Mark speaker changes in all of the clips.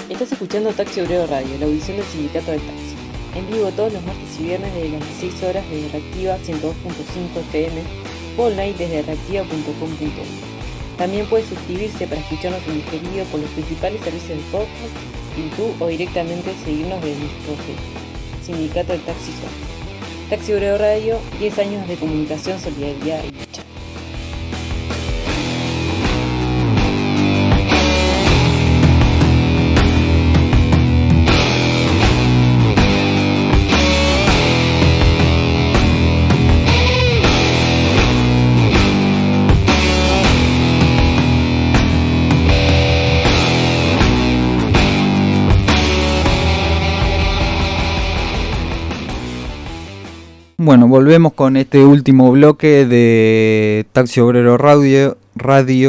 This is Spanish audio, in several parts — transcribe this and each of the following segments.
Speaker 1: Estás escuchando Taxi Obrero Radio, la audición del Sindicato del Taxi. En vivo todos los martes y viernes desde las 16 horas desde Reactiva 102.5 FM o online desde reactiva.com.uy. También puedes suscribirse para escucharnos en diferido por los principales servicios de podcast, YouTube o directamente seguirnos desde nuestro Facebook, Sindicato del Taxi Sur. Taxi Obrero Radio, 10 años de comunicación, solidaridad y lucha.
Speaker 2: Bueno, volvemos con este último bloque de Taxi Obrero Radio,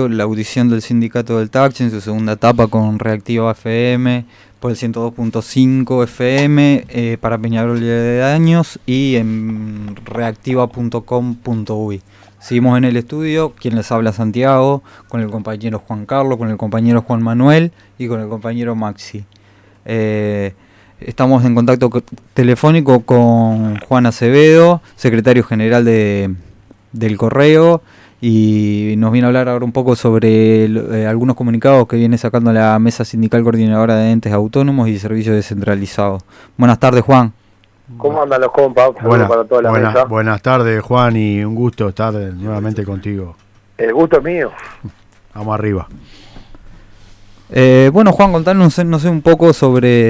Speaker 2: la audición del Sindicato del Taxi en su segunda etapa con Reactiva FM por el 102.5 FM para Peñarol de Daños y en reactiva.com.uy. Seguimos en el estudio, quien les habla Santiago, con el compañero Juan Carlos, con el compañero Juan Manuel y con el compañero Maxi. Estamos en contacto telefónico con Juan Acevedo, secretario general del Correo, y nos viene a hablar ahora un poco sobre algunos comunicados que viene sacando la Mesa Sindical Coordinadora de Entes Autónomos y Servicios Descentralizados. Buenas tardes, Juan.
Speaker 3: ¿Cómo andan los compas? Para toda la mesa.
Speaker 4: Buenas tardes, Juan, y un gusto estar nuevamente contigo.
Speaker 3: El gusto es mío.
Speaker 4: Vamos arriba.
Speaker 2: Bueno, Juan, contanos, no sé, un poco sobre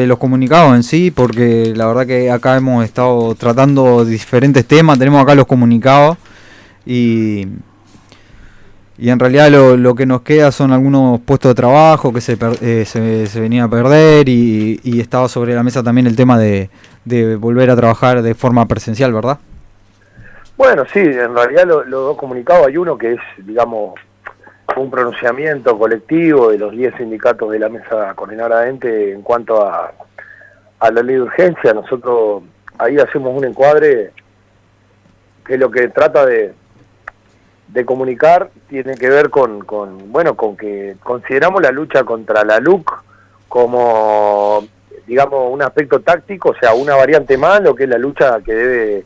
Speaker 2: los comunicados en sí, porque la verdad que acá hemos estado tratando diferentes temas, tenemos acá los comunicados y en realidad lo que nos queda son algunos puestos de trabajo que se venía a perder y estaba sobre la mesa también el tema de volver a trabajar de forma presencial, ¿verdad?
Speaker 3: Bueno, sí, en realidad los dos comunicados, hay uno que es, digamos, un pronunciamiento colectivo de los 10 sindicatos de la Mesa Coordinadora de Entes en cuanto a la ley de urgencia. Nosotros ahí hacemos un encuadre que lo que trata de comunicar tiene que ver con que consideramos la lucha contra la LUC como, digamos, un aspecto táctico, o sea, una variante más, lo que es la lucha que debe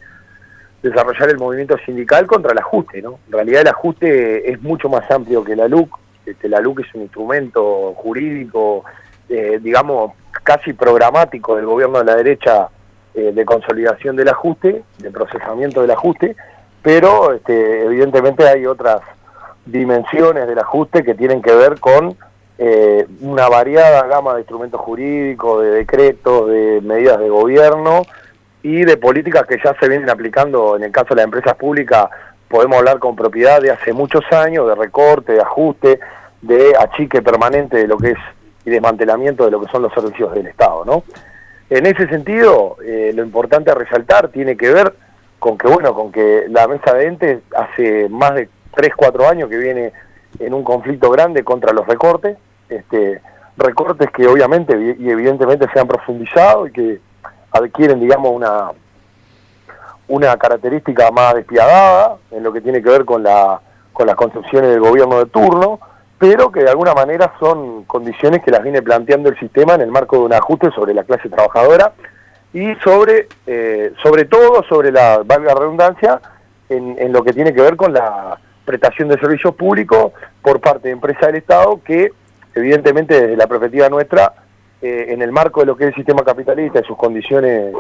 Speaker 3: desarrollar el movimiento sindical contra el ajuste, ¿no? En realidad el ajuste es mucho más amplio que la LUC. La LUC es un instrumento jurídico, digamos, casi programático del gobierno de la derecha, de consolidación del ajuste, de procesamiento del ajuste, pero evidentemente hay otras dimensiones del ajuste que tienen que ver con una variada gama de instrumentos jurídicos, de decretos, de medidas de gobierno y de políticas que ya se vienen aplicando. En el caso de las empresas públicas podemos hablar con propiedad de hace muchos años, de recorte, de ajuste, de achique permanente de lo que es y desmantelamiento de lo que son los servicios del Estado, ¿no? En ese sentido, lo importante a resaltar tiene que ver con que la Mesa de Entes hace más de 3-4 años que viene en un conflicto grande contra los recortes, recortes que obviamente y evidentemente se han profundizado y que adquieren, digamos, una característica más despiadada en lo que tiene que ver con las concepciones del gobierno de turno, pero que de alguna manera son condiciones que las viene planteando el sistema en el marco de un ajuste sobre la clase trabajadora y sobre todo sobre la, valga la redundancia, en lo que tiene que ver con la prestación de servicios públicos por parte de empresas del Estado que, evidentemente, desde la perspectiva nuestra, en el marco de lo que es el sistema capitalista y sus condiciones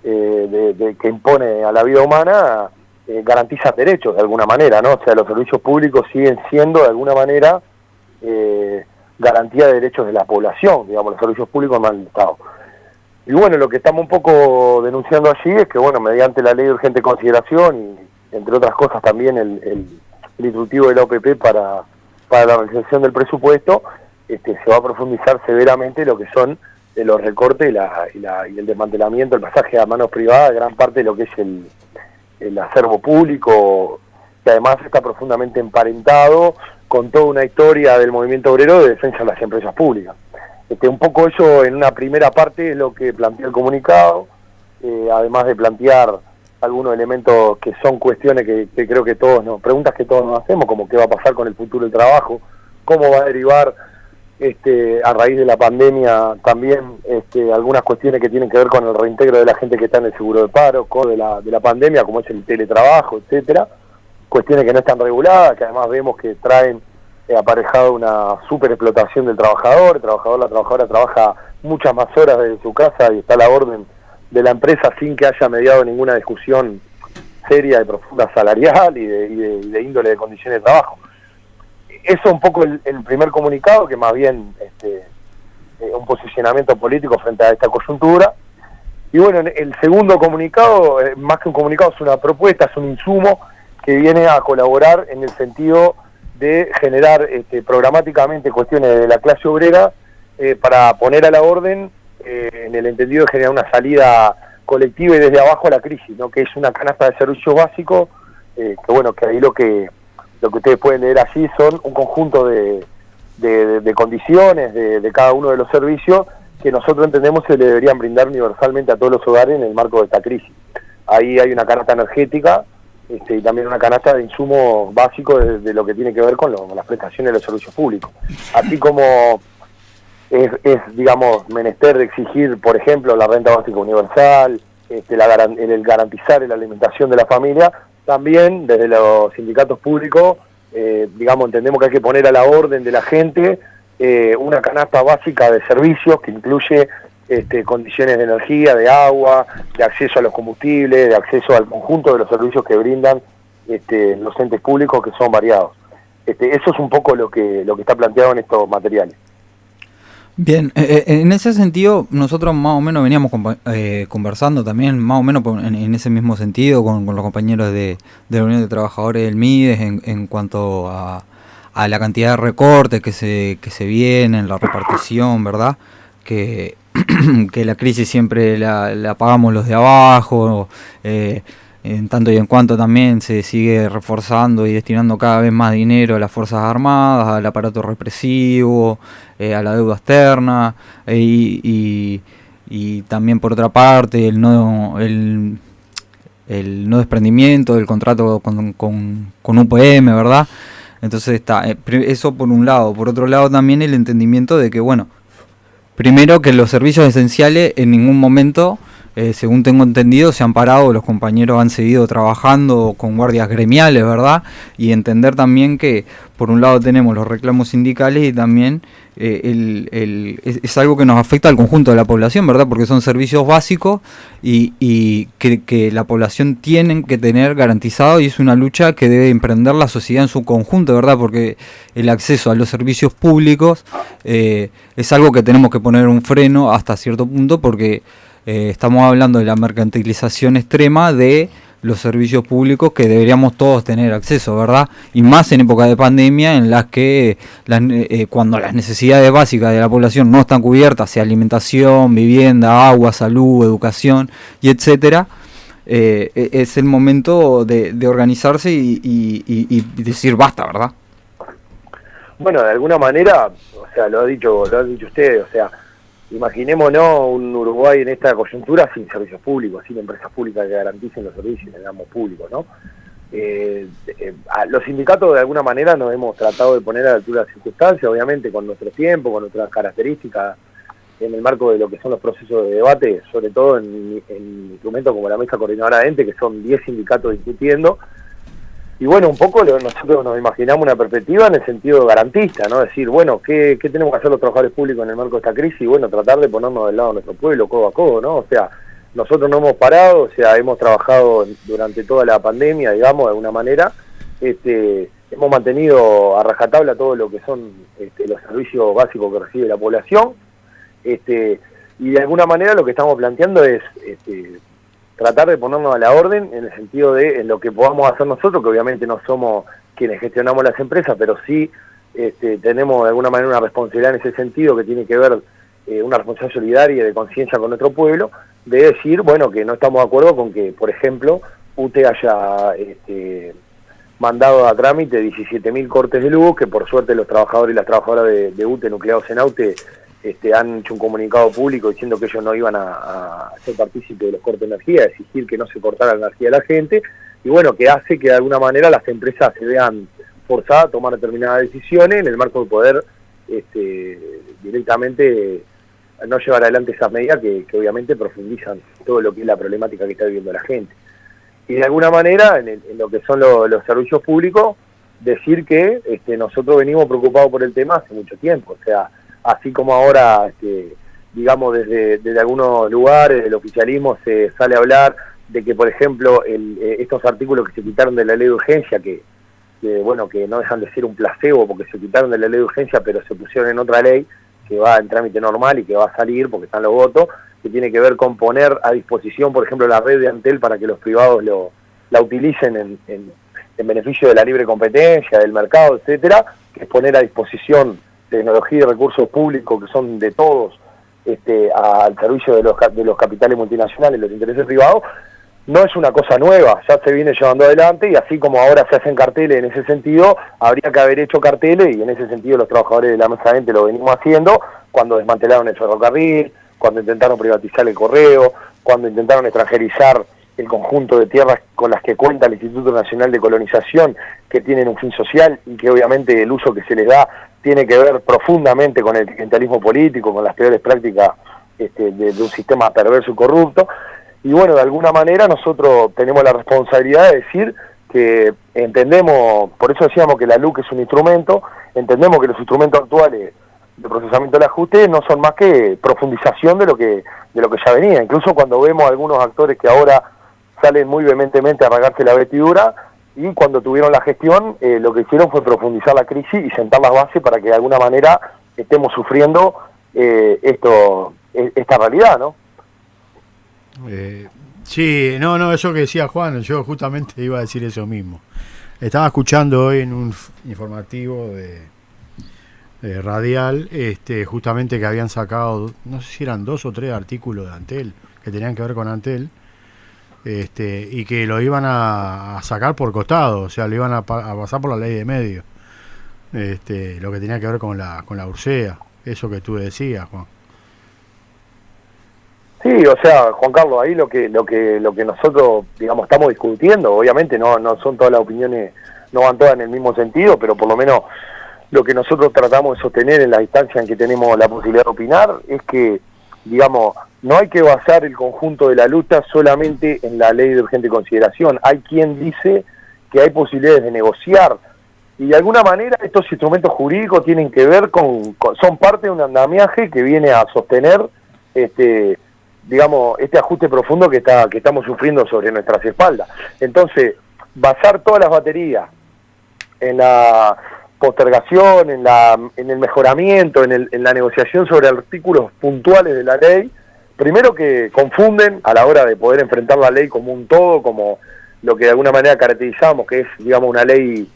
Speaker 3: que impone a la vida humana, garantizan derechos de alguna manera, ¿no? O sea, los servicios públicos siguen siendo de alguna manera garantía de derechos de la población, digamos, los servicios públicos más del Estado. Y bueno, lo que estamos un poco denunciando allí es que, bueno, mediante la ley de urgente consideración y entre otras cosas también el instructivo de la OPP para la realización del presupuesto, se va a profundizar severamente lo que son los recortes y el desmantelamiento, el pasaje a manos privadas de gran parte de lo que es el acervo público, que además está profundamente emparentado con toda una historia del movimiento obrero de defensa de las empresas públicas. Un poco eso en una primera parte es lo que plantea el comunicado, además de plantear algunos elementos que son cuestiones que creo que preguntas que todos nos hacemos, como qué va a pasar con el futuro del trabajo, cómo va a derivar a raíz de la pandemia también algunas cuestiones que tienen que ver con el reintegro de la gente que está en el seguro de paro, de la pandemia, como es el teletrabajo, etcétera, cuestiones que no están reguladas, que además vemos que traen aparejado una superexplotación del trabajador. El trabajador, la trabajadora trabaja muchas más horas desde su casa y está a la orden de la empresa sin que haya mediado ninguna discusión seria y profunda salarial y de índole de condiciones de trabajo. Eso es un poco el primer comunicado, que más bien un posicionamiento político frente a esta coyuntura. Y bueno, el segundo comunicado, más que un comunicado, es una propuesta, es un insumo que viene a colaborar en el sentido de generar programáticamente cuestiones de la clase obrera para poner a la orden, en el entendido de generar una salida colectiva y desde abajo a la crisis, ¿no? Que es una canasta de servicios básicos, que bueno, que ahí lo que ustedes pueden leer allí son un conjunto de condiciones de cada uno de los servicios que nosotros entendemos se le deberían brindar universalmente a todos los hogares en el marco de esta crisis. Ahí hay una canasta energética y también una canasta de insumos básicos de lo que tiene que ver con las prestaciones de los servicios públicos. Así como es digamos, menester de exigir, por ejemplo, la renta básica universal, el garantizar la alimentación de la familia, también desde los sindicatos públicos, digamos, entendemos que hay que poner a la orden de la gente una canasta básica de servicios que incluye condiciones de energía, de agua, de acceso a los combustibles, de acceso al conjunto de los servicios que brindan los entes públicos, que son variados. Eso es un poco lo que está planteado en estos materiales.
Speaker 2: Bien, en ese sentido nosotros más o menos veníamos conversando también más o menos en ese mismo sentido con los compañeros de la Unión de Trabajadores del MIDES en cuanto a la cantidad de recortes que se vienen, la repartición, ¿verdad? Que la crisis siempre la pagamos los de abajo, en tanto y en cuanto también se sigue reforzando y destinando cada vez más dinero a las Fuerzas Armadas, al aparato represivo, a la deuda externa, y también por otra parte el no desprendimiento del contrato con UPM, ¿verdad? Entonces está eso por un lado. Por otro lado también el entendimiento de que, bueno, primero que los servicios esenciales en ningún momento, según tengo entendido, se han parado, los compañeros han seguido trabajando con guardias gremiales, ¿verdad? Y entender también que por un lado tenemos los reclamos sindicales y también es algo que nos afecta al conjunto de la población, ¿verdad? Porque son servicios básicos y que la población tiene que tener garantizado, y es una lucha que debe emprender la sociedad en su conjunto, ¿verdad? Porque el acceso a los servicios públicos es algo que tenemos que poner un freno hasta cierto punto, porque estamos hablando de la mercantilización extrema de los servicios públicos que deberíamos todos tener acceso, ¿verdad? Y más en época de pandemia, en las que cuando las necesidades básicas de la población no están cubiertas, sea alimentación, vivienda, agua, salud, educación y etcétera, es el momento de organizarse y decir basta, ¿verdad?
Speaker 3: Bueno, de alguna manera, o sea, lo ha dicho usted, o sea, imaginémonos un Uruguay en esta coyuntura sin servicios públicos, sin empresas públicas que garanticen los servicios, digamos, públicos, ¿no? Los sindicatos de alguna manera nos hemos tratado de poner a la altura de las circunstancias, obviamente con nuestro tiempo, con nuestras características, en el marco de lo que son los procesos de debate, sobre todo en instrumentos como la Mesa Coordinadora de Ente, que son 10 sindicatos discutiendo. Y bueno, un poco nosotros nos imaginamos una perspectiva en el sentido garantista, ¿no? Decir, bueno, ¿qué tenemos que hacer los trabajadores públicos en el marco de esta crisis? Y bueno, tratar de ponernos del lado de nuestro pueblo, codo a codo, ¿no? O sea, nosotros no hemos parado, o sea, hemos trabajado durante toda la pandemia, digamos, de alguna manera. Hemos mantenido a rajatabla todo lo que son los servicios básicos que recibe la población. Y de alguna manera lo que estamos planteando es tratar de ponernos a la orden en el sentido de en lo que podamos hacer nosotros, que obviamente no somos quienes gestionamos las empresas, pero sí tenemos de alguna manera una responsabilidad en ese sentido que tiene que ver una responsabilidad solidaria y de conciencia con nuestro pueblo, de decir, bueno, que no estamos de acuerdo con que, por ejemplo, UTE haya mandado a trámite 17.000 cortes de luz, que por suerte los trabajadores y las trabajadoras de UTE nucleados en AUTE han hecho un comunicado público diciendo que ellos no iban a ser partícipes de los cortes de energía, exigir que no se cortara la energía de la gente, y bueno, que hace que de alguna manera las empresas se vean forzadas a tomar determinadas decisiones en el marco de poder directamente no llevar adelante esas medidas que obviamente profundizan todo lo que es la problemática que está viviendo la gente. Y de alguna manera, en lo que son los servicios públicos, decir que nosotros venimos preocupados por el tema hace mucho tiempo. O sea, así como ahora, digamos, desde algunos lugares del oficialismo se sale a hablar de que, por ejemplo, estos artículos que se quitaron de la ley de urgencia, que no dejan de ser un placebo porque se quitaron de la ley de urgencia, pero se pusieron en otra ley que va en trámite normal y que va a salir porque están los votos, que tiene que ver con poner a disposición, por ejemplo, la red de Antel para que los privados la utilicen en beneficio de la libre competencia, del mercado, etcétera, que es poner a disposición tecnología y recursos públicos que son de todos al servicio de los capitales multinacionales, los intereses privados. No es una cosa nueva, ya se viene llevando adelante, y así como ahora se hacen carteles en ese sentido, habría que haber hecho carteles, y en ese sentido los trabajadores de la mesa de ente lo venimos haciendo, cuando desmantelaron el ferrocarril, cuando intentaron privatizar el correo, cuando intentaron extranjerizar el conjunto de tierras con las que cuenta el Instituto Nacional de Colonización, que tienen un fin social y que obviamente el uso que se les da tiene que ver profundamente con el clientelismo político, con las peores prácticas de un sistema perverso y corrupto. Y bueno, de alguna manera nosotros tenemos la responsabilidad de decir que entendemos, por eso decíamos que la LUC es un instrumento, entendemos que los instrumentos actuales de procesamiento del ajuste no son más que profundización de lo que ya venía. Incluso cuando vemos a algunos actores que ahora salen muy vehementemente a rasgarse la vestidura, y cuando tuvieron la gestión, lo que hicieron fue profundizar la crisis y sentar las bases para que de alguna manera estemos sufriendo esta realidad, ¿no?
Speaker 4: Sí, no, eso que decía Juan, yo justamente iba a decir eso mismo. Estaba escuchando hoy en un informativo de radial, justamente que habían sacado, no sé si eran 2 o 3 artículos de Antel, que tenían que ver con Antel, y que lo iban a sacar por costado, o sea, lo iban a pasar por la ley de medios, lo que tenía que ver con la Ursea, eso que tú decías, Juan.
Speaker 3: Sí, o sea, Juan Carlos, ahí lo que nosotros, digamos, estamos discutiendo, obviamente no son todas las opiniones, no van todas en el mismo sentido, pero por lo menos lo que nosotros tratamos de sostener en la instancia en que tenemos la posibilidad de opinar es que, digamos, no hay que basar el conjunto de la lucha solamente en la ley de urgente consideración. Hay quien dice que hay posibilidades de negociar, y de alguna manera estos instrumentos jurídicos tienen que ver son parte de un andamiaje que viene a sostener digamos, este ajuste profundo que estamos sufriendo sobre nuestras espaldas. Entonces, basar todas las baterías en la postergación, en el mejoramiento, en la negociación sobre artículos puntuales de la ley, primero que confunden a la hora de poder enfrentar la ley como un todo, como lo que de alguna manera caracterizamos, que es, digamos, una ley,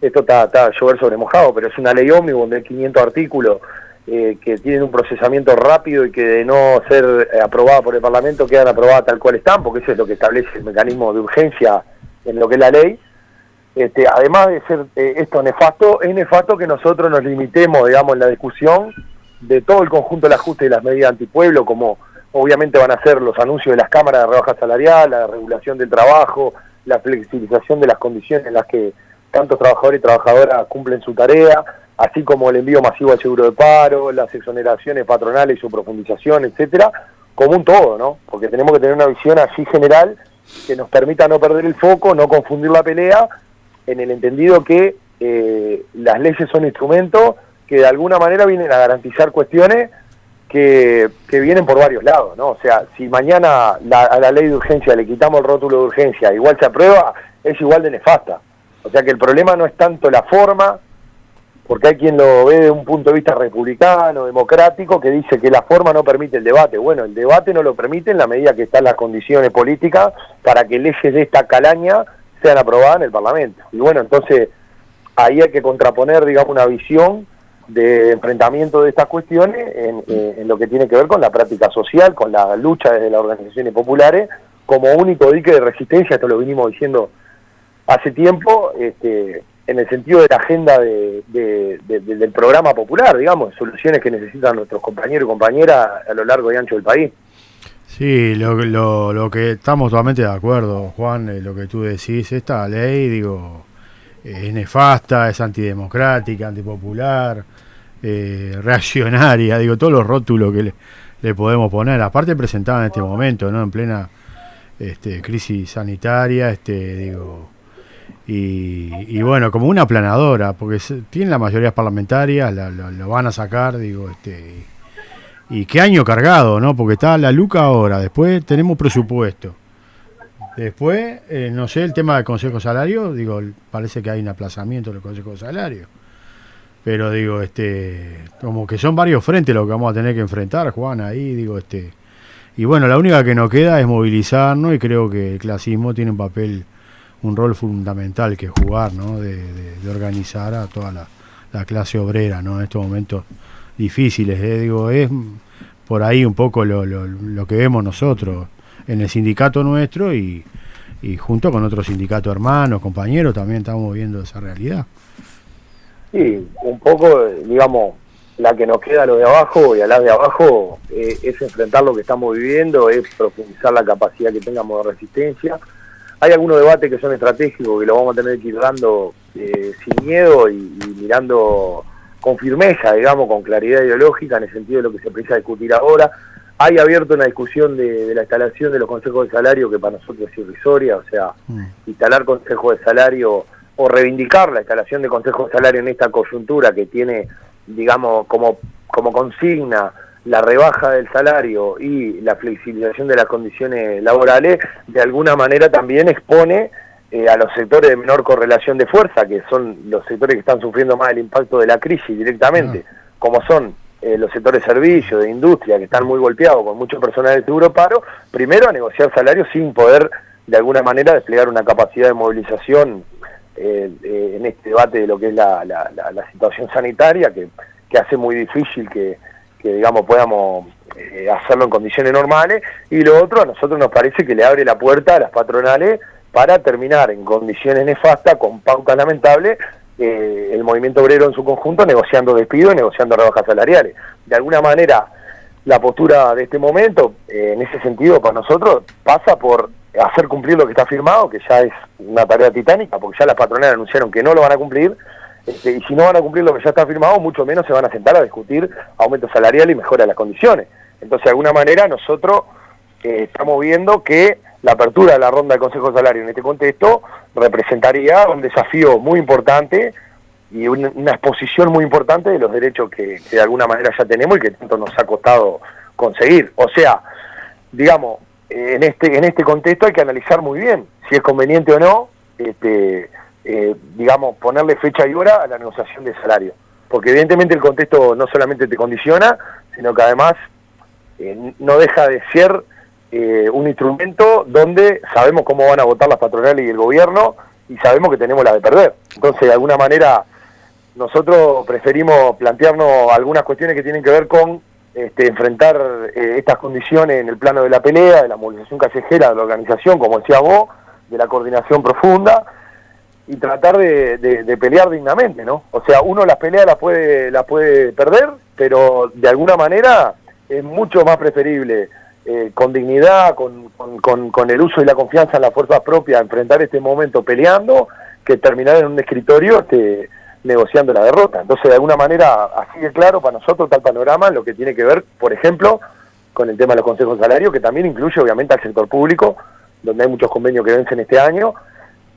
Speaker 3: esto está a llover sobre mojado, pero es una ley ómnibus de 500 artículos, que tienen un procesamiento rápido y que de no ser aprobada por el Parlamento quedan aprobadas tal cual están, porque eso es lo que establece el mecanismo de urgencia en lo que es la ley. Además de ser esto nefasto, es nefasto que nosotros nos limitemos, digamos, en la discusión de todo el conjunto del ajuste de las medidas antipueblo, como obviamente van a ser los anuncios de las cámaras de rebaja salarial, la regulación del trabajo, la flexibilización de las condiciones en las que tantos trabajadores y trabajadoras cumplen su tarea, así como el envío masivo al seguro de paro, las exoneraciones patronales y su profundización, etcétera, como un todo, ¿no? Porque tenemos que tener una visión así general que nos permita no perder el foco, no confundir la pelea, en el entendido que las leyes son instrumentos que de alguna manera vienen a garantizar cuestiones que vienen por varios lados, ¿no? O sea, si mañana a la ley de urgencia le quitamos el rótulo de urgencia, igual se aprueba, es igual de nefasta. O sea que el problema no es tanto la forma, porque hay quien lo ve de un punto de vista republicano, democrático, que dice que la forma no permite el debate. Bueno, el debate no lo permite en la medida que están las condiciones políticas para que leyes de esta calaña sean aprobadas en el Parlamento. Y bueno, entonces ahí hay que contraponer, digamos, una visión de enfrentamiento de estas cuestiones en lo que tiene que ver con la práctica social, con la lucha desde las organizaciones populares, como único dique de resistencia. Esto lo venimos diciendo hace tiempo, en el sentido de la agenda del programa popular, digamos, soluciones que necesitan nuestros compañeros y compañeras a lo largo y ancho del país.
Speaker 4: Sí, lo que estamos totalmente de acuerdo, Juan, lo que tú decís, esta ley, digo, es nefasta, es antidemocrática, antipopular, reaccionaria, digo, todos los rótulos que le podemos poner, aparte presentada en este momento, ¿no? En plena crisis sanitaria, digo, y bueno, como una aplanadora, porque tienen la mayoría parlamentaria, lo van a sacar, digo, y qué año cargado, ¿no? Porque está la Luca ahora, después tenemos presupuesto. Después, no sé, el tema del Consejo de Salario, digo, parece que hay un aplazamiento del Consejo de Salario. Pero digo, como que son varios frentes los que vamos a tener que enfrentar, Juan, ahí, digo, y bueno, la única que nos queda es movilizarnos, y creo que el clasismo tiene un rol fundamental que jugar, ¿no? De organizar a toda la clase obrera, ¿no? En estos momentos difíciles, digo, es por ahí un poco lo que vemos nosotros en el sindicato nuestro y junto con otros sindicatos hermanos, compañeros, también estamos viendo esa realidad.
Speaker 3: Sí, un poco, digamos, la que nos queda a los de abajo y a las de abajo es enfrentar lo que estamos viviendo, es profundizar la capacidad que tengamos de resistencia. Hay algunos debates que son estratégicos que lo vamos a tener que ir dando sin miedo y mirando con firmeza, digamos, con claridad ideológica en el sentido de lo que se precisa discutir ahora. Hay abierto una discusión de la instalación de los consejos de salario que para nosotros es irrisoria, o sea, instalar consejos de salario o reivindicar la instalación de consejos de salario en esta coyuntura que tiene, digamos, como consigna la rebaja del salario y la flexibilización de las condiciones laborales, de alguna manera también expone a los sectores de menor correlación de fuerza, que son los sectores que están sufriendo más el impacto de la crisis directamente, como son los sectores de servicios, de industria, que están muy golpeados con mucho personal de seguro paro, primero a negociar salarios sin poder de alguna manera desplegar una capacidad de movilización en este debate de lo que es la situación sanitaria, que hace muy difícil que digamos podamos hacerlo en condiciones normales, y lo otro a nosotros nos parece que le abre la puerta a las patronales para terminar en condiciones nefastas, con pautas lamentables, el movimiento obrero en su conjunto negociando despidos y negociando rebajas salariales. De alguna manera, la postura de este momento, en ese sentido, para nosotros, pasa por hacer cumplir lo que está firmado, que ya es una tarea titánica, porque ya las patronales anunciaron que no lo van a cumplir, y si no van a cumplir lo que ya está firmado, mucho menos se van a sentar a discutir aumento salarial y mejora de las condiciones. Entonces, de alguna manera, nosotros estamos viendo que la apertura de la ronda de Consejo de Salario en este contexto representaría un desafío muy importante y una exposición muy importante de los derechos que de alguna manera ya tenemos y que tanto nos ha costado conseguir. O sea, digamos, en este contexto hay que analizar muy bien si es conveniente o no, digamos, ponerle fecha y hora a la negociación de salario. Porque evidentemente el contexto no solamente te condiciona, sino que además no deja de ser un instrumento donde sabemos cómo van a votar las patronales y el gobierno y sabemos que tenemos la de perder. Entonces, de alguna manera, nosotros preferimos plantearnos algunas cuestiones que tienen que ver con enfrentar estas condiciones en el plano de la pelea, de la movilización callejera, de la organización, como decías vos, de la coordinación profunda, y tratar de pelear dignamente, ¿no? O sea, uno las peleas las puede perder, pero de alguna manera es mucho más preferible con dignidad, con el uso y la confianza en la fuerza propia, enfrentar este momento peleando, que terminar en un escritorio negociando la derrota. Entonces, de alguna manera, así de claro para nosotros está el panorama en lo que tiene que ver, por ejemplo, con el tema de los consejos de salario, que también incluye obviamente al sector público, donde hay muchos convenios que vencen este año,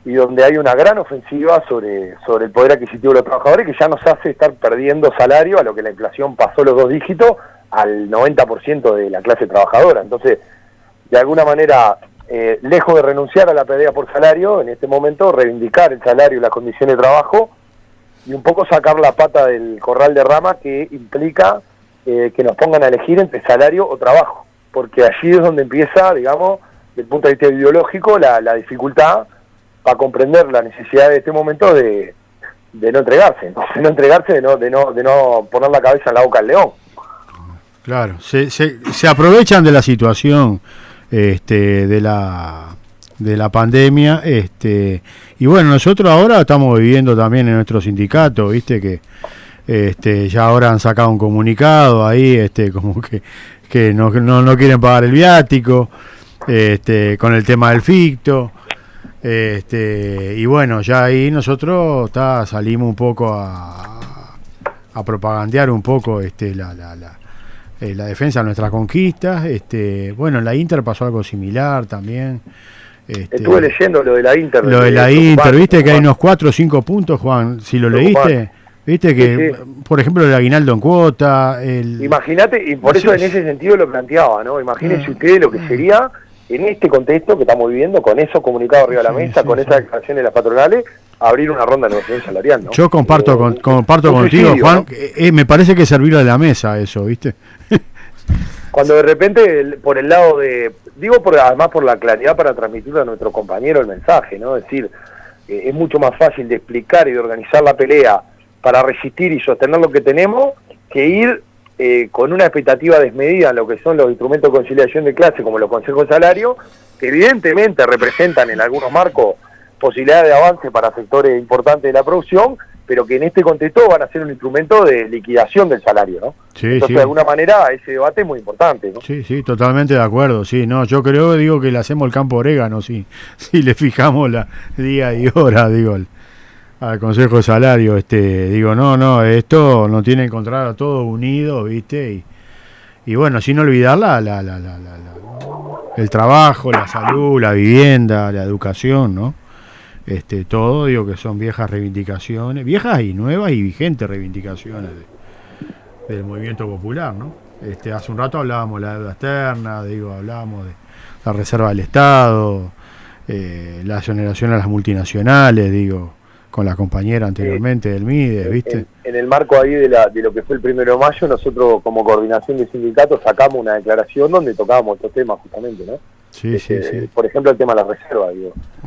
Speaker 3: y donde hay una gran ofensiva sobre el poder adquisitivo de los trabajadores, que ya nos hace estar perdiendo salario a lo que la inflación pasó los 2 dígitos, al 90% de la clase trabajadora. Entonces, de alguna manera, lejos de renunciar a la pelea por salario, en este momento reivindicar el salario y las condiciones de trabajo, y un poco sacar la pata del corral de rama que implica que nos pongan a elegir entre salario o trabajo, porque allí es donde empieza, digamos, desde el punto de vista ideológico, la dificultad para comprender la necesidad de este momento de no entregarse, de no poner la cabeza en la boca del león.
Speaker 4: Claro, se aprovechan de la situación de la pandemia, y bueno, nosotros ahora estamos viviendo también en nuestro sindicato, viste que ya ahora han sacado un comunicado ahí, como que no quieren pagar el viático, con el tema del ficto, y bueno, ya ahí nosotros salimos un poco a propagandear un poco la defensa de nuestras conquistas. Bueno, en la Inter pasó algo similar también.
Speaker 3: Estuve leyendo lo de la Inter.
Speaker 4: Lo de la Inter, viste que hay unos 4 o 5 puntos, Juan, si lo leíste, viste que, por ejemplo, el aguinaldo en cuota.
Speaker 3: Imagínate, y por eso en ese sentido lo planteaba, ¿no? Imagínense ustedes lo que sería en este contexto que estamos viviendo, con esos comunicados arriba de la mesa, con esas declaraciones de las patronales, abrir una ronda de negociación salarial, ¿no?
Speaker 4: Yo comparto contigo, Juan, ¿no? Me parece que servirlo de la mesa eso, ¿viste?
Speaker 3: Cuando de repente, por el lado de... además por la claridad para transmitir a nuestro compañero el mensaje, ¿no? Es decir, es mucho más fácil de explicar y de organizar la pelea para resistir y sostener lo que tenemos, que ir con una expectativa desmedida en lo que son los instrumentos de conciliación de clase, como los consejos de salario, que evidentemente representan en algunos marcos posibilidades de avance para sectores importantes de la producción, pero que en este contexto van a ser un instrumento de liquidación del salario, ¿no?
Speaker 4: Sí,
Speaker 3: entonces, de alguna manera, ese debate es muy importante, ¿no?
Speaker 4: Sí, totalmente de acuerdo, sí, no, yo digo que le hacemos el campo orégano, si le fijamos la día y hora, al Consejo de Salario, no, esto no tiene que encontrar a todos unidos, ¿viste? Y bueno, sin olvidar el trabajo, la salud, la vivienda, la educación, ¿no? Todo, que son viejas reivindicaciones, viejas y nuevas y vigentes reivindicaciones del movimiento popular, ¿no? Hace un rato hablábamos de la deuda externa, hablábamos de la reserva del Estado, la exoneración a las multinacionales, con la compañera anteriormente del MIDES, ¿viste?
Speaker 3: En el marco ahí de lo que fue el 1 de mayo, nosotros como coordinación de sindicatos sacamos una declaración donde tocábamos estos temas justamente, ¿no?
Speaker 4: Sí.
Speaker 3: Por ejemplo, el tema de las reservas,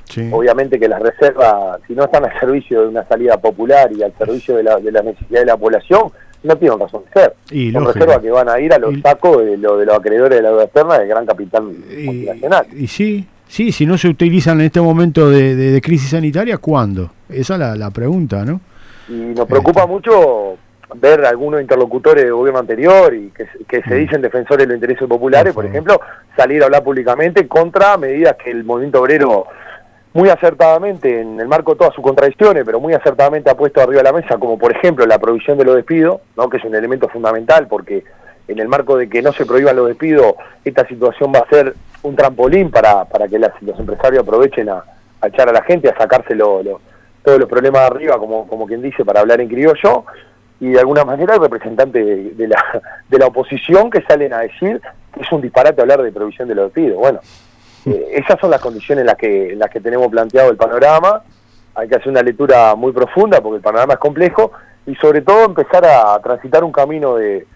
Speaker 4: Sí.
Speaker 3: Obviamente que las reservas, si no están al servicio de una salida popular y al servicio de la necesidad de la población, no tienen razón de ser. Son reservas que van a ir a los sacos de los acreedores de la deuda externa del gran capital multinacional.
Speaker 4: Y sí, si no se utilizan en este momento de crisis sanitaria, ¿cuándo? Esa es la pregunta, ¿no?
Speaker 3: Y nos preocupa mucho ver algunos interlocutores del gobierno anterior y que se dicen defensores de los intereses populares, por ejemplo, salir a hablar públicamente contra medidas que el movimiento obrero muy acertadamente, en el marco de todas sus contradicciones, pero muy acertadamente ha puesto arriba de la mesa, como por ejemplo la prohibición de los despidos, ¿no? Que es un elemento fundamental, porque en el marco de que no se prohíban los despidos, esta situación va a ser un trampolín para que los empresarios aprovechen a echar a la gente, a sacarse todos los problemas de arriba, como quien dice, para hablar en criollo, y de alguna manera hay representantes de la oposición que salen a decir que es un disparate hablar de prohibición de los despidos. Bueno, esas son las condiciones en las que tenemos planteado el panorama. Hay que hacer una lectura muy profunda porque el panorama es complejo y sobre todo empezar a transitar un camino de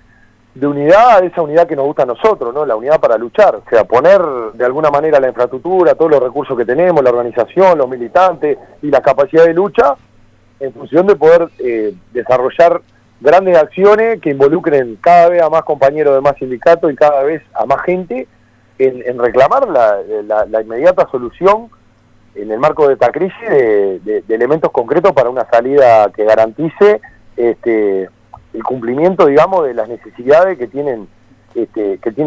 Speaker 3: unidad, de esa unidad que nos gusta a nosotros, ¿no? La unidad para luchar, o sea, poner de alguna manera la infraestructura, todos los recursos que tenemos, la organización, los militantes y la capacidad de lucha en función de poder desarrollar grandes acciones que involucren cada vez a más compañeros de más sindicatos y cada vez a más gente en reclamar la inmediata solución en el marco de esta crisis de elementos concretos para una salida que garantice el cumplimiento, digamos, de las necesidades que tiene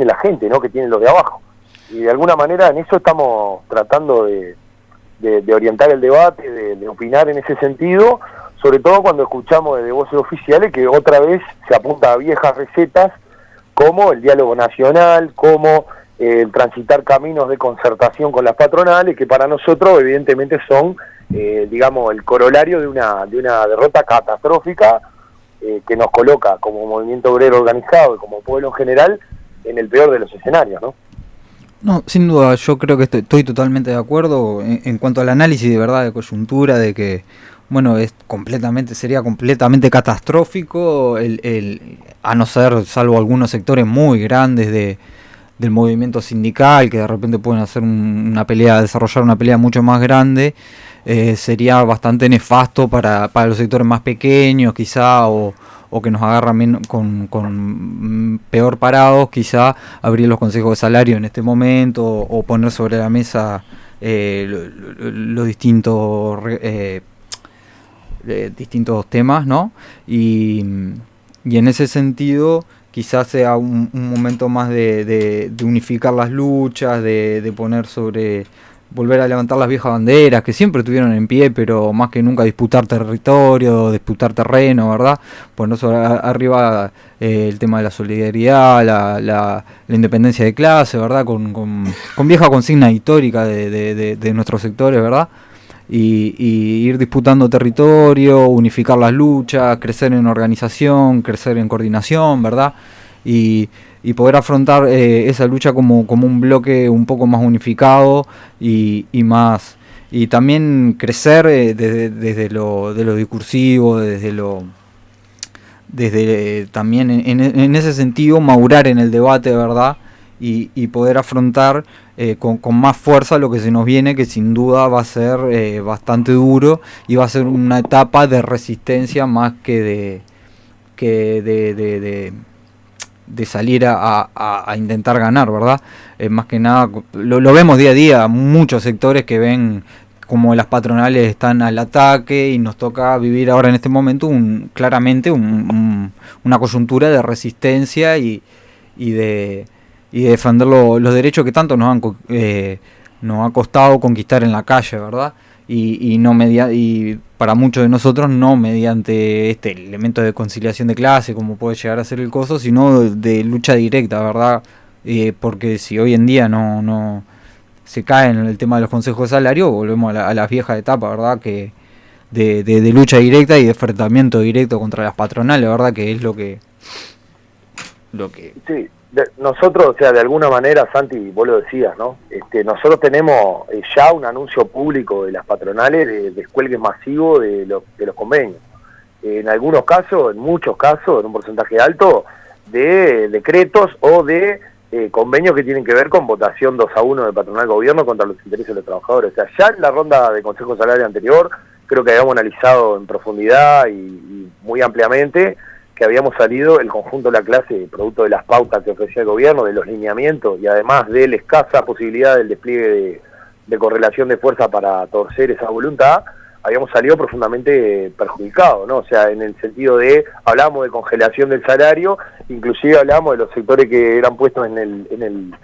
Speaker 3: la gente, ¿no? Que tienen los de abajo. Y de alguna manera en eso estamos tratando de orientar el debate, de opinar en ese sentido, sobre todo cuando escuchamos de voces oficiales que otra vez se apunta a viejas recetas como el diálogo nacional, como el transitar caminos de concertación con las patronales, que para nosotros evidentemente son, digamos, el corolario de una derrota catastrófica que nos coloca como movimiento obrero organizado y como pueblo en general en el peor de los escenarios, ¿no?
Speaker 2: No, sin duda, yo creo que estoy totalmente de acuerdo en cuanto al análisis de verdad de coyuntura, de que, bueno, sería completamente catastrófico a no ser, salvo algunos sectores muy grandes del movimiento sindical, que de repente pueden hacer desarrollar una pelea mucho más grande, sería bastante nefasto para los sectores más pequeños, quizá, o que nos agarran con peor parados, quizá abrir los consejos de salario en este momento, o poner sobre la mesa los distintos temas, ¿no? Y en ese sentido quizás sea un momento más de unificar las luchas, de poner sobre volver a levantar las viejas banderas que siempre estuvieron en pie, pero más que nunca disputar territorio, disputar terreno, ¿verdad? Pues no solo arriba el tema de la solidaridad, la independencia de clase, ¿verdad? Con vieja consigna histórica de nuestros sectores, ¿verdad? Y ir disputando territorio, unificar las luchas, crecer en organización, crecer en coordinación, ¿verdad? Y poder afrontar esa lucha como un bloque un poco más unificado y también crecer desde lo discursivo, desde también en ese sentido madurar en el debate, ¿verdad? Y poder afrontar con más fuerza lo que se nos viene, que sin duda va a ser bastante duro y va a ser una etapa de resistencia más que de salir a intentar ganar, ¿verdad? Más que nada, lo vemos día a día, muchos sectores que ven como las patronales están al ataque y nos toca vivir ahora en este momento claramente una coyuntura de resistencia y de defender los derechos que tanto nos ha costado conquistar en la calle, ¿verdad? Y para muchos de nosotros no mediante este elemento de conciliación de clase como puede llegar a ser el coso, sino de lucha directa, ¿verdad? Porque si hoy en día no se cae en el tema de los consejos de salario, volvemos a las viejas etapas, ¿verdad? Que de lucha directa y de enfrentamiento directo contra las patronales, ¿verdad? Que es lo que
Speaker 3: Sí. Nosotros, o sea, de alguna manera, Santi, vos lo decías, ¿no? Nosotros tenemos ya un anuncio público de las patronales de descuelgue masivo de los convenios. En algunos casos, en muchos casos, en un porcentaje alto, de decretos o de convenios que tienen que ver con votación 2-1 de patronal gobierno contra los intereses de los trabajadores. O sea, ya en la ronda de Consejo Salario anterior, creo que habíamos analizado en profundidad y muy ampliamente que habíamos salido el conjunto de la clase, producto de las pautas que ofrecía el gobierno, de los lineamientos y además de la escasa posibilidad del despliegue de correlación de fuerza para torcer esa voluntad, habíamos salido profundamente perjudicados, ¿no? O sea, en el sentido de, hablábamos de congelación del salario, inclusive hablábamos de los sectores que eran puestos en el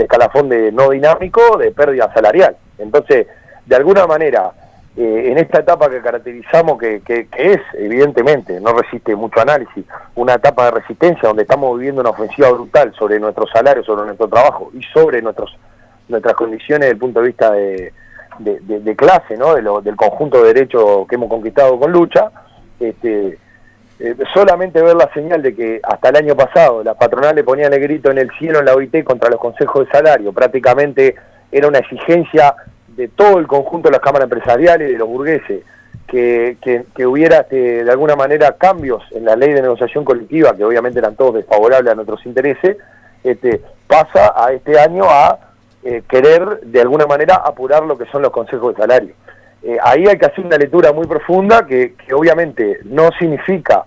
Speaker 3: escalafón de no dinámico, de pérdida salarial. Entonces, de alguna manera, en esta etapa que caracterizamos, que es, evidentemente, no resiste mucho análisis, una etapa de resistencia donde estamos viviendo una ofensiva brutal sobre nuestros salarios, sobre nuestro trabajo y sobre nuestras condiciones desde el punto de vista de clase, ¿no? Del conjunto de derechos que hemos conquistado con lucha, solamente ver la señal de que hasta el año pasado las patronales ponían el grito en el cielo en la OIT contra los consejos de salario, prácticamente era una exigencia de todo el conjunto de las cámaras empresariales y de los burgueses, que hubiera de alguna manera cambios en la ley de negociación colectiva, que obviamente eran todos desfavorables a nuestros intereses, pasa a este año a querer de alguna manera apurar lo que son los consejos de salario. Ahí hay que hacer una lectura muy profunda que obviamente no significa,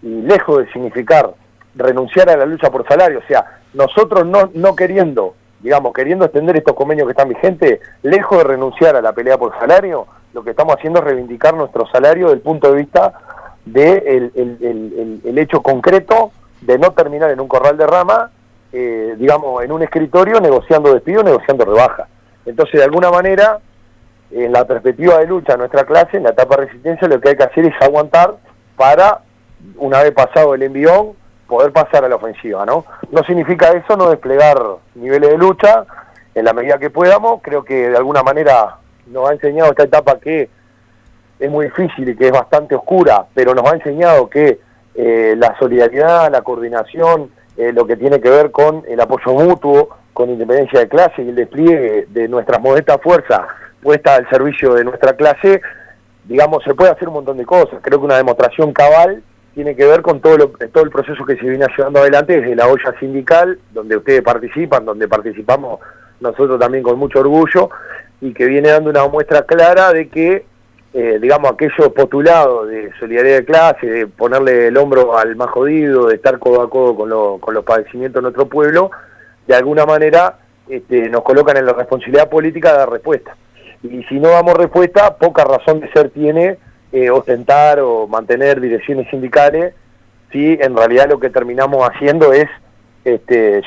Speaker 3: y lejos de significar, renunciar a la lucha por salario. O sea, nosotros no queriendo, digamos, queriendo extender estos convenios que están vigentes, lejos de renunciar a la pelea por salario, lo que estamos haciendo es reivindicar nuestro salario desde el punto de vista de el hecho concreto de no terminar en un corral de rama, digamos, en un escritorio negociando despido, negociando rebaja. Entonces, de alguna manera, en la perspectiva de lucha de nuestra clase, en la etapa de resistencia, lo que hay que hacer es aguantar para, una vez pasado el envión, poder pasar a la ofensiva, ¿no? No significa eso no desplegar niveles de lucha en la medida que podamos. Creo que de alguna manera nos ha enseñado esta etapa que es muy difícil y que es bastante oscura, pero nos ha enseñado que la solidaridad, la coordinación, lo que tiene que ver con el apoyo mutuo, con independencia de clase y el despliegue de nuestras modestas fuerzas puestas al servicio de nuestra clase, digamos, se puede hacer un montón de cosas. Creo que una demostración cabal tiene que ver con todo el proceso que se viene llevando adelante desde la olla sindical, donde ustedes participan, donde participamos nosotros también con mucho orgullo, y que viene dando una muestra clara de que, digamos, aquellos postulados de solidaridad de clase, de ponerle el hombro al más jodido, de estar codo a codo con los padecimientos de nuestro pueblo, de alguna manera nos colocan en la responsabilidad política de dar respuesta. Y si no damos respuesta, poca razón de ser tiene ostentar o mantener direcciones sindicales, si en realidad lo que terminamos haciendo es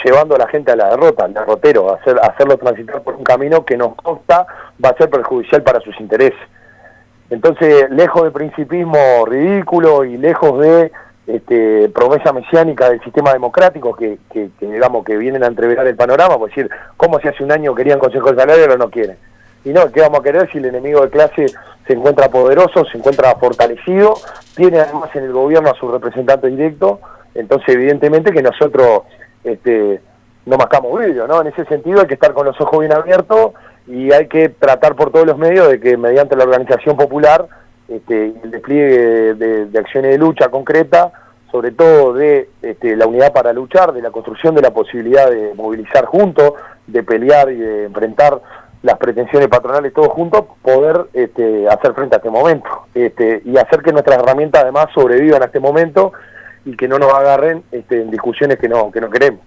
Speaker 3: llevando a la gente a la derrota, al derrotero, hacerlo transitar por un camino que nos consta va a ser perjudicial para sus intereses. Entonces, lejos de principismo ridículo y lejos de promesa mesiánica del sistema democrático que digamos que vienen a entreverar el panorama, por decir, ¿cómo si hace un año querían consejo de salario ahora no quieren? Y no, ¿qué vamos a querer si el enemigo de clase se encuentra poderoso, se encuentra fortalecido, tiene además en el gobierno a su representante directo? Entonces, evidentemente que nosotros no mascamos vidrio, ¿no? En ese sentido hay que estar con los ojos bien abiertos y hay que tratar por todos los medios de que mediante la organización popular y el despliegue de acciones de lucha concreta, sobre todo de la unidad para luchar, de la construcción de la posibilidad de movilizar juntos, de pelear y de enfrentar las pretensiones patronales todos juntos, poder hacer frente a este momento y hacer que nuestras herramientas además sobrevivan a este momento y que no nos agarren en discusiones que no queremos.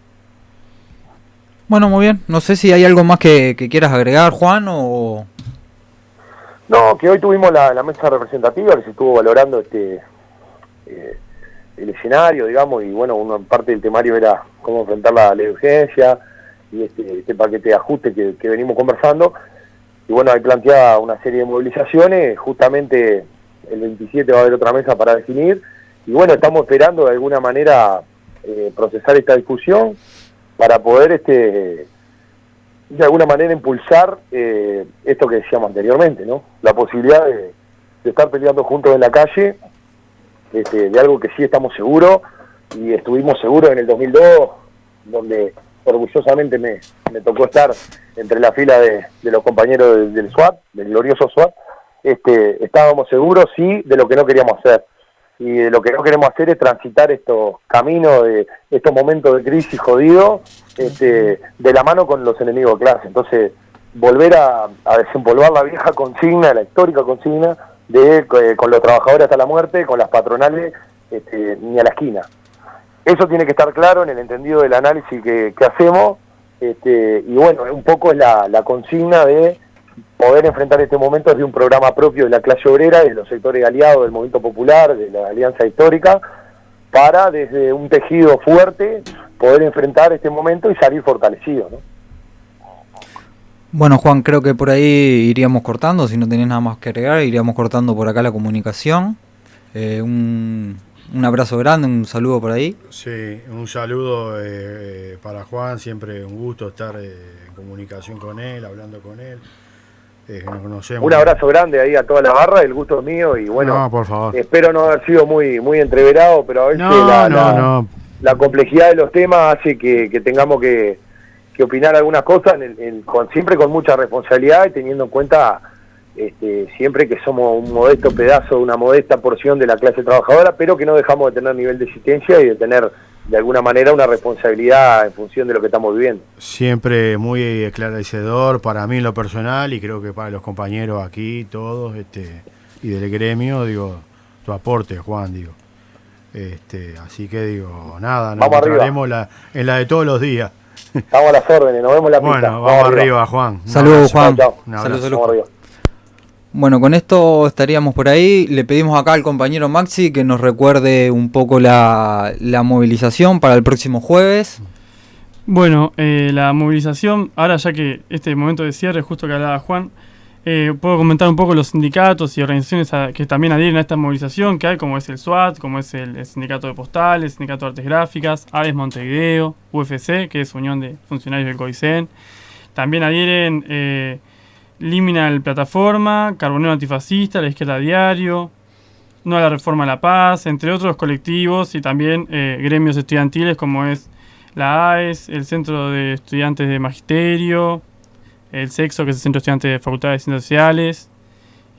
Speaker 2: Bueno, muy bien. No sé si hay algo más que quieras agregar, Juan, o...
Speaker 3: No, que hoy tuvimos la mesa representativa que se estuvo valorando el escenario, digamos, y bueno, una parte del temario era cómo enfrentar la ley de urgencia y este paquete de ajuste que venimos conversando. Y bueno, hay planteada una serie de movilizaciones, justamente el 27 va a haber otra mesa para definir, y bueno, estamos esperando de alguna manera procesar esta discusión para poder de alguna manera impulsar esto que decíamos anteriormente, ¿no? La posibilidad de estar peleando juntos en la calle, de algo que sí estamos seguros, y estuvimos seguros en el 2002, donde orgullosamente me tocó estar entre la fila de los compañeros del SWAT, del glorioso SWAT. Estábamos seguros, sí, de lo que no queríamos hacer. Y de lo que no queremos hacer es transitar estos caminos, de estos momentos de crisis jodidos, de la mano con los enemigos de clase. Entonces, volver a desempolvar la vieja consigna, la histórica consigna, de con los trabajadores hasta la muerte, con las patronales, ni a la esquina. Eso tiene que estar claro en el entendido del análisis que hacemos, y bueno, un poco es la consigna de poder enfrentar este momento desde un programa propio de la clase obrera, de los sectores aliados del movimiento popular, de la alianza histórica, para desde un tejido fuerte poder enfrentar este momento y salir fortalecido, ¿no?
Speaker 2: Bueno, Juan, creo que por ahí iríamos cortando, si no tenés nada más que agregar, iríamos cortando por acá la comunicación. Un abrazo grande, un saludo por ahí.
Speaker 4: Sí, un saludo para Juan, siempre un gusto estar en comunicación con él, hablando con él. Nos conocemos.
Speaker 3: Un abrazo grande ahí a toda la barra, el gusto es mío y bueno,
Speaker 4: no, por favor.
Speaker 3: Espero no haber sido muy entreverado, pero a veces la complejidad de los temas hace que tengamos que opinar algunas cosas siempre con mucha responsabilidad y teniendo en cuenta siempre que somos un modesto pedazo, una modesta porción de la clase trabajadora, pero que no dejamos de tener nivel de existencia y de tener de alguna manera una responsabilidad en función de lo que estamos viviendo.
Speaker 4: Siempre muy esclarecedor para mí en lo personal y creo que para los compañeros aquí, todos, y del gremio, digo, tu aporte, Juan, digo. Así que digo, nada, nos encontraremos en la de todos los días.
Speaker 3: Estamos a las órdenes, nos vemos en la pista.
Speaker 4: Bueno, vamos arriba, Juan.
Speaker 2: Saludos, Juan.
Speaker 3: Chao.
Speaker 2: Saludos. Bueno, con esto estaríamos por ahí. Le pedimos acá al compañero Maxi que nos recuerde un poco la movilización para el próximo jueves.
Speaker 5: Bueno, la movilización, ahora ya que este momento de cierre, justo que hablaba Juan, puedo comentar un poco los sindicatos y organizaciones que también adhieren a esta movilización que hay, como es el SWAT, como es el Sindicato de Postales, el Sindicato de Artes Gráficas, ADES Montevideo, UFC, que es Unión de Funcionarios del COICEN. También adhieren Liminal Plataforma, Carbonero Antifascista, La Izquierda Diario, No a la Reforma a la Paz, entre otros colectivos y también gremios estudiantiles como es la AES, el Centro de Estudiantes de Magisterio, el SEXO, que es el Centro de Estudiantes de Facultades de Ciencias Sociales,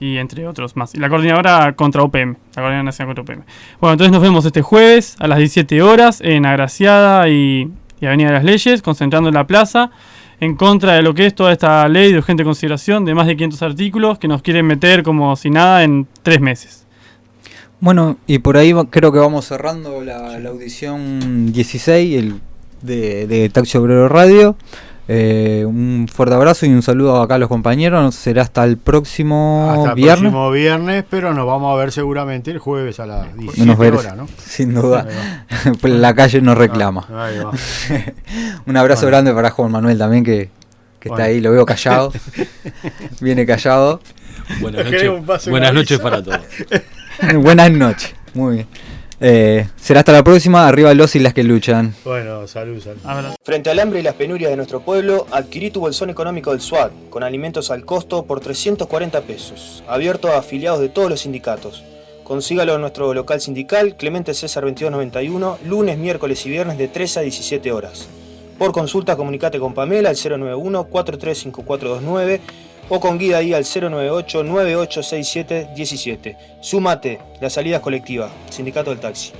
Speaker 5: y entre otros más. Y la coordinadora contra UPM, la Coordinadora Nacional contra UPM. Bueno, entonces nos vemos este jueves a las 17 horas en Agraciada y Avenida de las Leyes, concentrando en la plaza, en contra de lo que es toda esta ley de urgente consideración de más de 500 artículos que nos quieren meter como si nada en 3 meses.
Speaker 2: Bueno, y por ahí creo que vamos cerrando la audición 16 de Taxi Obrero Radio. Un fuerte abrazo y un saludo acá a los compañeros. Será hasta el próximo
Speaker 4: Hasta el
Speaker 2: viernes.
Speaker 4: próximo viernes, pero nos vamos a ver seguramente el jueves a las 17
Speaker 2: Nos veremos,
Speaker 4: horas, ¿no?
Speaker 2: sin duda.
Speaker 4: Ahí va.
Speaker 2: La calle nos reclama.
Speaker 4: Ahí va.
Speaker 2: Un abrazo
Speaker 4: Bueno.
Speaker 2: grande para Juan Manuel también, que
Speaker 4: Bueno.
Speaker 2: está ahí, lo veo callado. Viene callado.
Speaker 6: Buenas
Speaker 4: Nos queremos un
Speaker 6: noches,
Speaker 4: vaso de
Speaker 6: buenas
Speaker 4: una
Speaker 6: noches
Speaker 4: brisa.
Speaker 6: para todos.
Speaker 2: Buenas noches. Muy bien. Será hasta la próxima. Arriba los y las que luchan.
Speaker 4: Bueno, salud.
Speaker 5: Abrazo.
Speaker 7: Frente al hambre y las penurias de nuestro pueblo, adquirí tu bolsón económico del SWAT, con alimentos al costo por 340 pesos, abierto a afiliados de todos los sindicatos. Consígalo en nuestro local sindical, Clemente César 2291, lunes, miércoles y viernes de 3 a 17 horas. Por consulta, comunicate con Pamela al 091-435429 o con Guida ahí al 098-986717. Súmate, la salida es colectiva, Sindicato del Taxi.